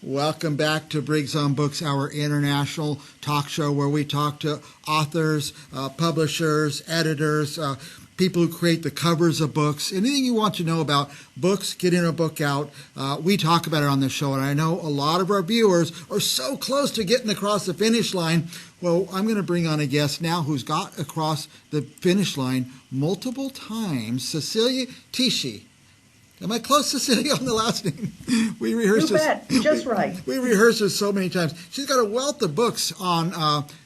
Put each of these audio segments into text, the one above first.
Welcome back to Briggs on Books, our international talk show where we talk to authors, publishers, editors, people who create the covers of books. Anything you want to know about books, getting a book out, we talk about it on the show. And I know a lot of our viewers are so close to getting across the finish line. Well, I'm going to bring on a guest now who's got across the finish line multiple times, Cecelia Tichi. Am I close, Cecelia, on the last name? We rehearsed this. You bet. Just right. We rehearsed this so many times. She's got a wealth of books on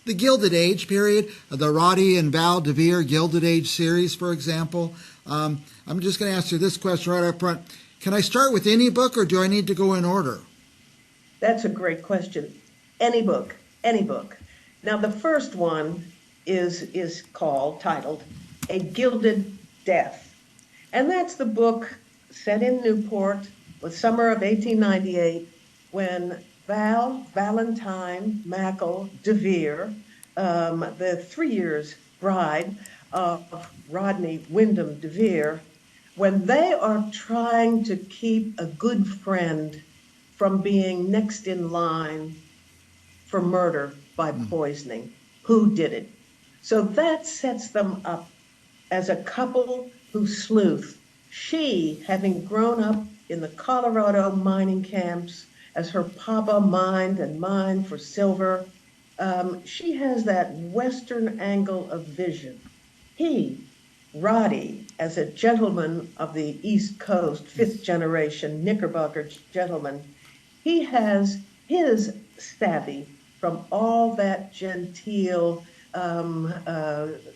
the Gilded Age period, the Roddy and Val DeVere Gilded Age series, for example. I'm just going to ask you this question right up front. Can I start with any book, or do I need to go in order? That's a great question. Any book, any book. Now, the first one is titled A Gilded Death. And that's the book set in Newport, the summer of 1898, when Valentine Mackle DeVere, the 3 years bride of Rodney Wyndham DeVere, when they are trying to keep a good friend from being next in line for murder by poisoning. Who did it? So that sets them up as a couple who sleuth. She, having grown up in the Colorado mining camps as her papa mined for silver, she has that Western angle of vision. He, Roddy, as a gentleman of the East Coast, fifth generation Knickerbocker gentleman, he has his savvy from all that genteel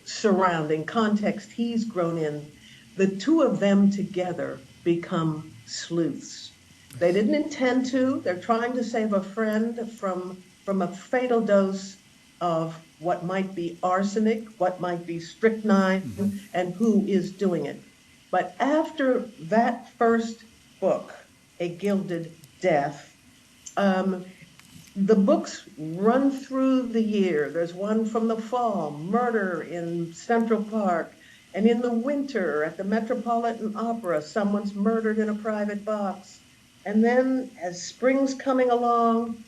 surrounding context he's grown in. The two of them together become sleuths. They didn't intend to. They're trying to save a friend from a fatal dose of what might be arsenic, what might be strychnine, and who is doing it. But after that first book, A Gilded Death, the books run through the year. There's one from the fall, Murder in Central Park. And in the winter, at the Metropolitan Opera, someone's murdered in a private box. And then, as spring's coming along,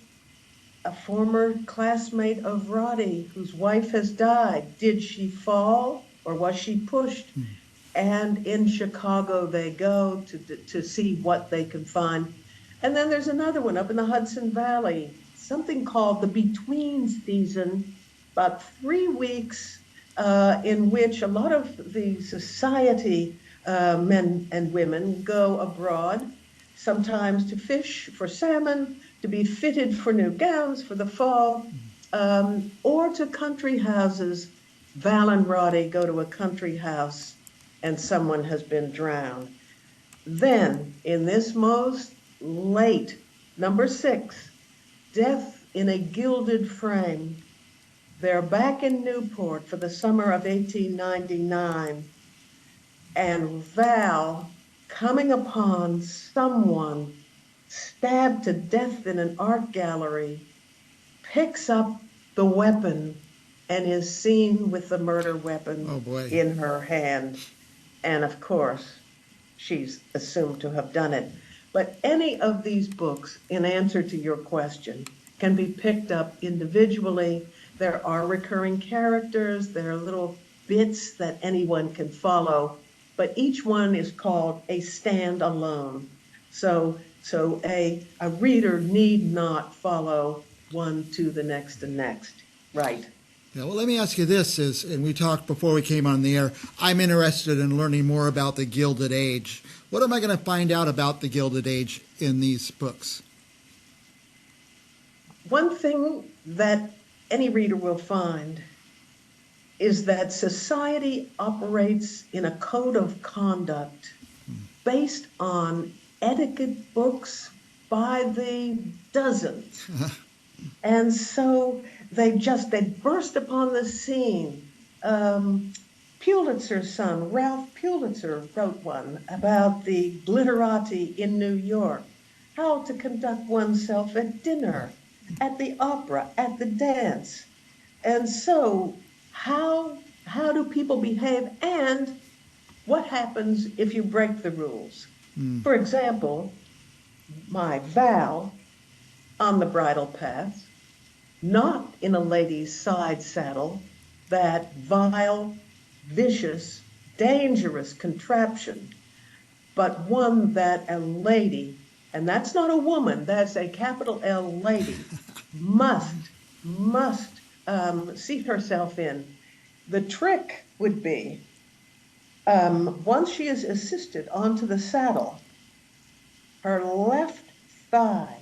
a former classmate of Roddy, whose wife has died. Did she fall, or was she pushed? And in Chicago, they go to see what they can find. And then there's another one up in the Hudson Valley, something called the Between Season, about 3 weeks in which a lot of the society men and women go abroad, sometimes to fish for salmon, to be fitted for new gowns for the fall, or to country houses. Val and Roddy go to a country house and someone has been drowned. Then, in this most late, number 6, Death in a Gilded Frame, they're back in Newport for the summer of 1899, and Val, coming upon someone stabbed to death in an art gallery, picks up the weapon and is seen with the murder weapon in her hand. And of course, she's assumed to have done it. But any of these books, in answer to your question, can be picked up individually. There are recurring characters, there are little bits that anyone can follow, but each one is called a stand-alone. So a reader need not follow one to the next and next, right? Yeah, well, let me ask you this, and we talked before we came on the air, I'm interested in learning more about the Gilded Age. What am I going to find out about the Gilded Age in these books? One thing that any reader will find is that society operates in a code of conduct based on etiquette books by the dozens. And so they burst upon the scene. Pulitzer's son, Ralph Pulitzer, wrote one about the glitterati in New York, how to conduct oneself at dinner, at the opera, at the dance. And so how do people behave, and what happens if you break the rules? For example, my Val on the bridle path, not in a lady's side saddle, that vile, vicious, dangerous contraption, but one that a lady, and that's not a woman, that's a capital L lady, must, must seat herself in. The trick would be, once she is assisted onto the saddle, her left thigh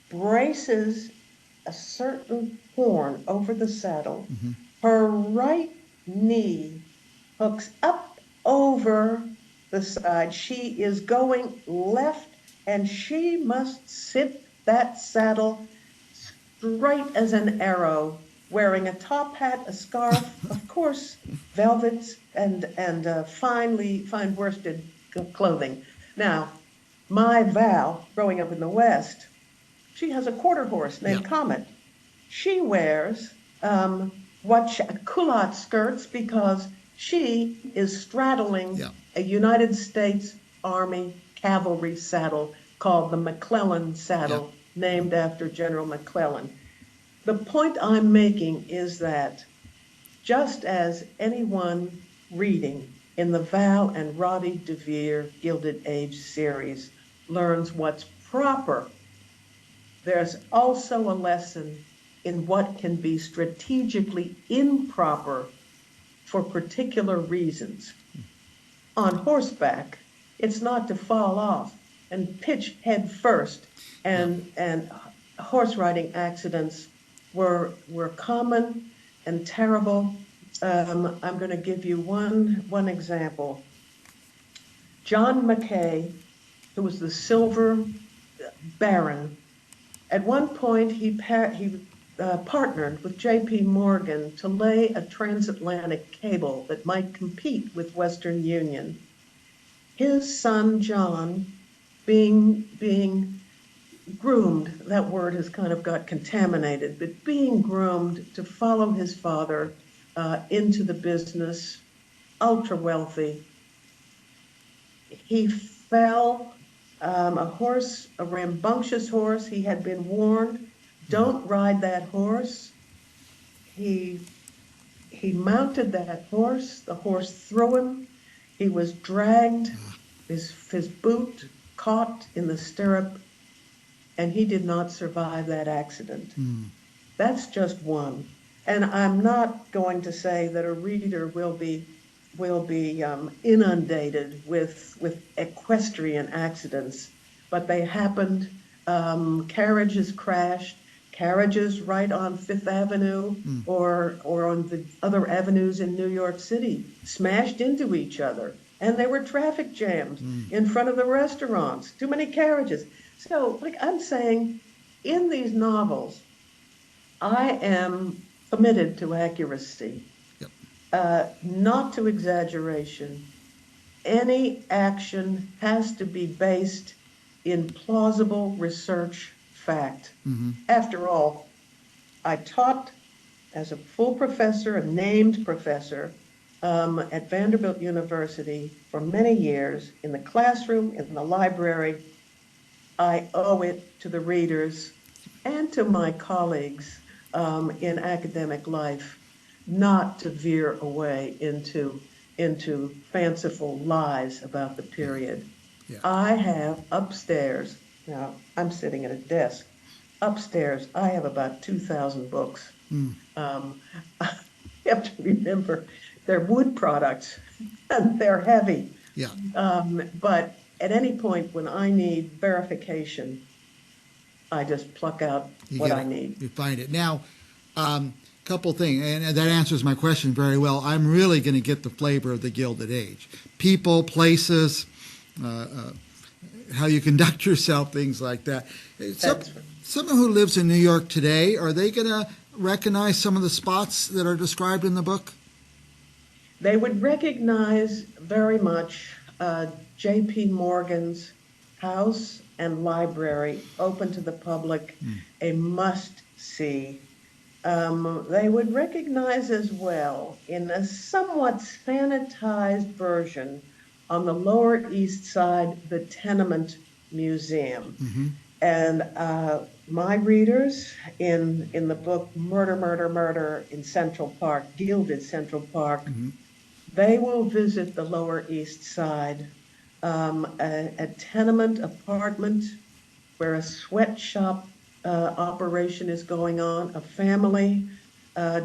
braces a certain horn over the saddle. Mm-hmm. Her right knee hooks up over the side. She is going left, and she must sit that saddle straight as an arrow, wearing a top hat, a scarf, of course, velvets and fine worsted clothing. Now, my Val, growing up in the West, she has a quarter horse named Yeah. Comet. She wears culotte skirts because she is straddling a United States Army cavalry saddle called the McClellan saddle, named after General McClellan. The point I'm making is that just as anyone reading in the Val and Roddy DeVere Gilded Age series learns what's proper, there's also a lesson in what can be strategically improper for particular reasons. On horseback, it's not to fall off and pitch head first, and horse riding accidents were common and terrible. I'm going to give you one example. John Mackay, who was the Silver Baron, at one point he partnered with J.P. Morgan to lay a transatlantic cable that might compete with Western Union. His son John, being groomed, that word has kind of got contaminated, but being groomed to follow his father into the business, ultra wealthy, he fell. A rambunctious horse. He had been warned, don't ride that horse. He mounted that horse. The horse threw him. He was dragged. His boot caught in the stirrup, and he did not survive that accident. That's just one. And I'm not going to say that a reader will be inundated with equestrian accidents, but they happened. Carriages crashed, carriages right on Fifth Avenue or on the other avenues in New York City smashed into each other, and there were traffic jams in front of the restaurants, too many carriages. So, like I'm saying, in these novels, I am committed to accuracy. Not to exaggeration. Any action has to be based in plausible research fact. After all, I taught as a full professor, a named professor, at Vanderbilt University for many years, in the classroom, in the library. I owe it to the readers and to my colleagues in academic life not to veer away into fanciful lies about the period. I have upstairs, now I'm sitting at a desk, upstairs I have about 2,000 books. You have to remember, they're wood products and they're heavy. But at any point when I need verification, I just pluck out what I need. You find it. Now, couple things, and that answers my question very well. I'm really going to get the flavor of the Gilded Age. People, places, how you conduct yourself, things like that. Someone who lives in New York today, are they going to recognize some of the spots that are described in the book? They would recognize very much J.P. Morgan's house and library, open to the public, a must-see. They would recognize as well, in a somewhat sanitized version on the Lower East Side, the Tenement Museum. And my readers in the book Murder, Murder, Murder in Central Park, Gilded Central Park, they will visit the Lower East Side, a tenement apartment where a sweatshop operation is going on, a family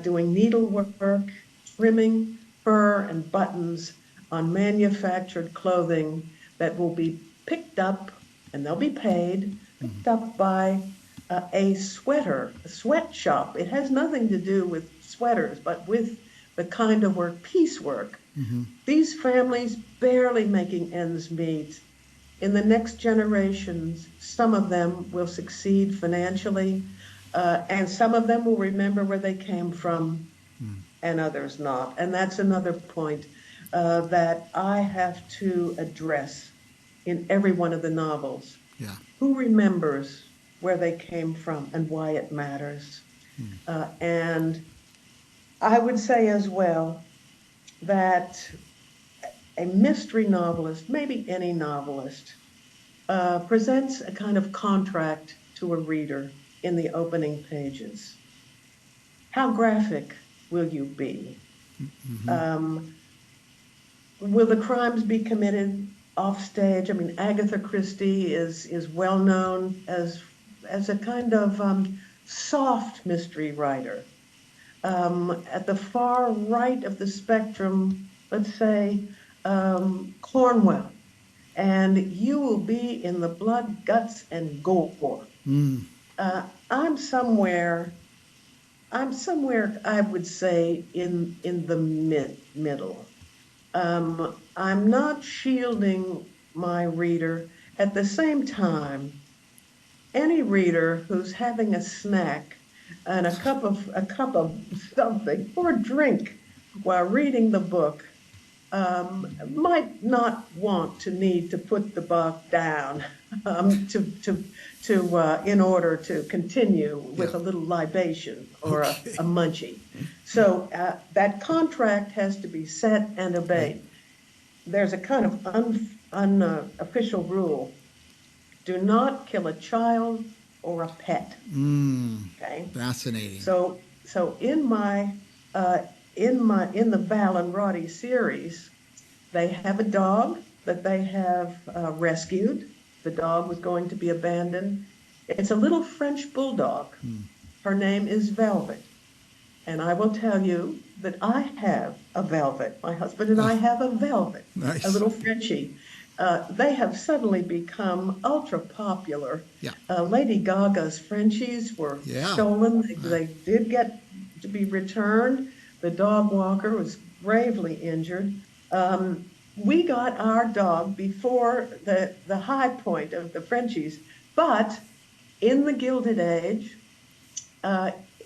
doing needlework, trimming fur and buttons on manufactured clothing that will be picked up, and they'll be paid, picked up by a sweatshop. It has nothing to do with sweaters, but with the kind of work, piecework. These families barely making ends meet. In the next generations, some of them will succeed financially, and some of them will remember where they came from, and others not. And that's another point that I have to address in every one of the novels. Yeah. Who remembers where they came from and why it matters? And I would say as well that a mystery novelist, maybe any novelist, presents a kind of contract to a reader in the opening pages. How graphic will you be? Will the crimes be committed off stage? I mean, Agatha Christie is well known as a kind of soft mystery writer. At the far right of the spectrum, let's say Cornwell, and you will be in the blood, guts, and gore. I'm somewhere, I would say, in the middle. I'm not shielding my reader. At the same time, any reader who's having a snack and a cup of something or a drink while reading the book might not want to need to put the book down in order to continue with a little libation or a munchie. So that contract has to be set and obeyed. There's a kind of unofficial rule: do not kill a child or a pet. Okay. Fascinating. So in the Val and Roddy series, they have a dog that they have rescued. The dog was going to be abandoned. It's a little French bulldog. Her name is Velvet. And I will tell you that I have a Velvet. My husband and I have a Velvet, Nice. a little Frenchie. They have suddenly become ultra popular. Lady Gaga's Frenchies were stolen. They did get to be returned. The dog walker was gravely injured. We got our dog before the high point of the Frenchies, but in the Gilded Age,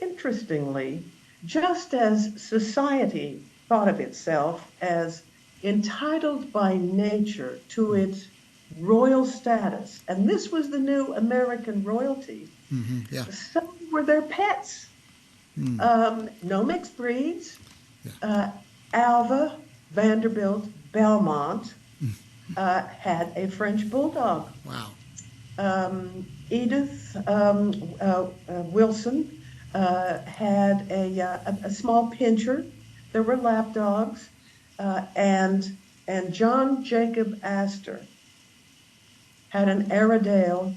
interestingly, just as society thought of itself as entitled by nature to its royal status, and this was the new American royalty, so were their pets. No mixed breeds. Alva, Vanderbilt, Belmont had a French bulldog. Wow. Edith Wilson had a small pincher. There were lap dogs. And John Jacob Astor had an Airedale,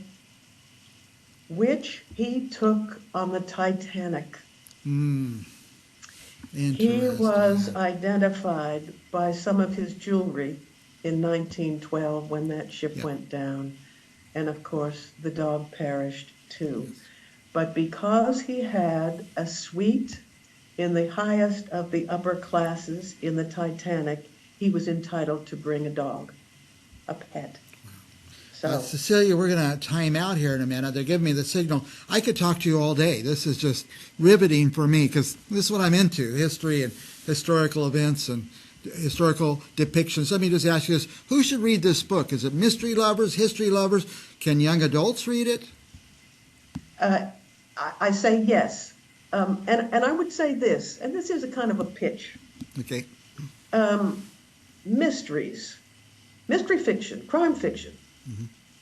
which he took on the Titanic. He was identified by some of his jewelry in 1912 when that ship went down. And of course, the dog perished too. But because he had a suite in the highest of the upper classes in the Titanic, he was entitled to bring a dog, a pet. So, Cecelia, we're going to time out here in a minute. They're giving me the signal. I could talk to you all day. This is just riveting for me because this is what I'm into, history and historical events and historical depictions. Let me just ask you this. Who should read this book? Is it mystery lovers, history lovers? Can young adults read it? I say yes. And I would say this, and this is a kind of a pitch. Okay. Mysteries, mystery fiction, crime fiction,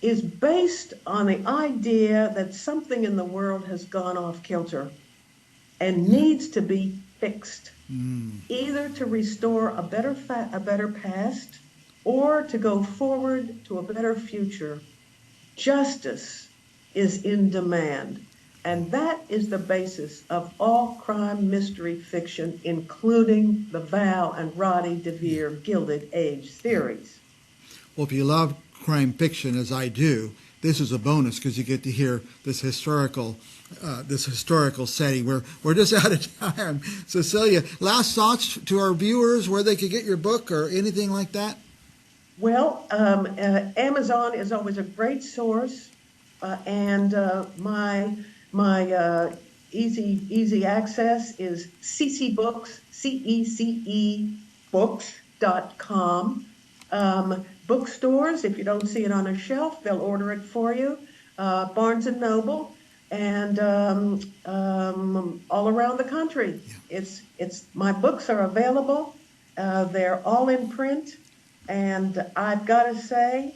is based on the idea that something in the world has gone off kilter and needs to be fixed, either to restore a better past or to go forward to a better future. Justice is in demand, and that is the basis of all crime mystery fiction, including the Val and Roddy DeVere Gilded Age series. Well, if you love crime fiction, as I do, this is a bonus because you get to hear this historical setting. We're just out of time. Cecelia, last thoughts to our viewers where they could get your book or anything like that? Well, Amazon is always a great source, and my easy access is CeCebooks, CECE books.com. Bookstores, if you don't see it on a shelf, they'll order it for you. Barnes and Noble, and all around the country. Yeah. It's my books are available. They're all in print, and I've got to say,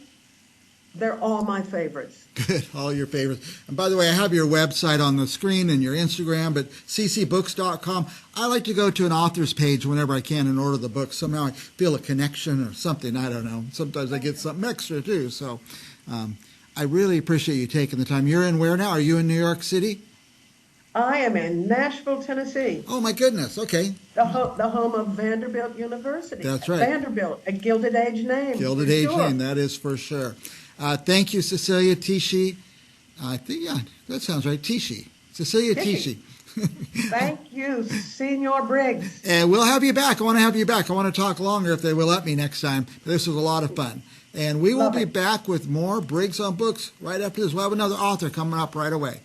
they're all my favorites. Good, all your favorites. And by the way, I have your website on the screen and your Instagram, but cecebooks.com. I like to go to an author's page whenever I can and order the book. Somehow I feel a connection or something. I don't know. Sometimes I get something extra too. So I really appreciate you taking the time. You're in where now? Are you in New York City? I am in Nashville, Tennessee. Oh, my goodness. Okay. The home of Vanderbilt University. That's right. Vanderbilt, a Gilded Age name. Gilded Age name, that is for sure. Thank you, Cecelia Tichi. I think, yeah, that sounds right. Tichi. Cecelia Tichi. Thank you, Senor Briggs. And we'll have you back. I want to have you back. I want to talk longer if they will let me next time. This was a lot of fun. And we will be back with more Briggs on Books right after this. We'll have another author coming up right away.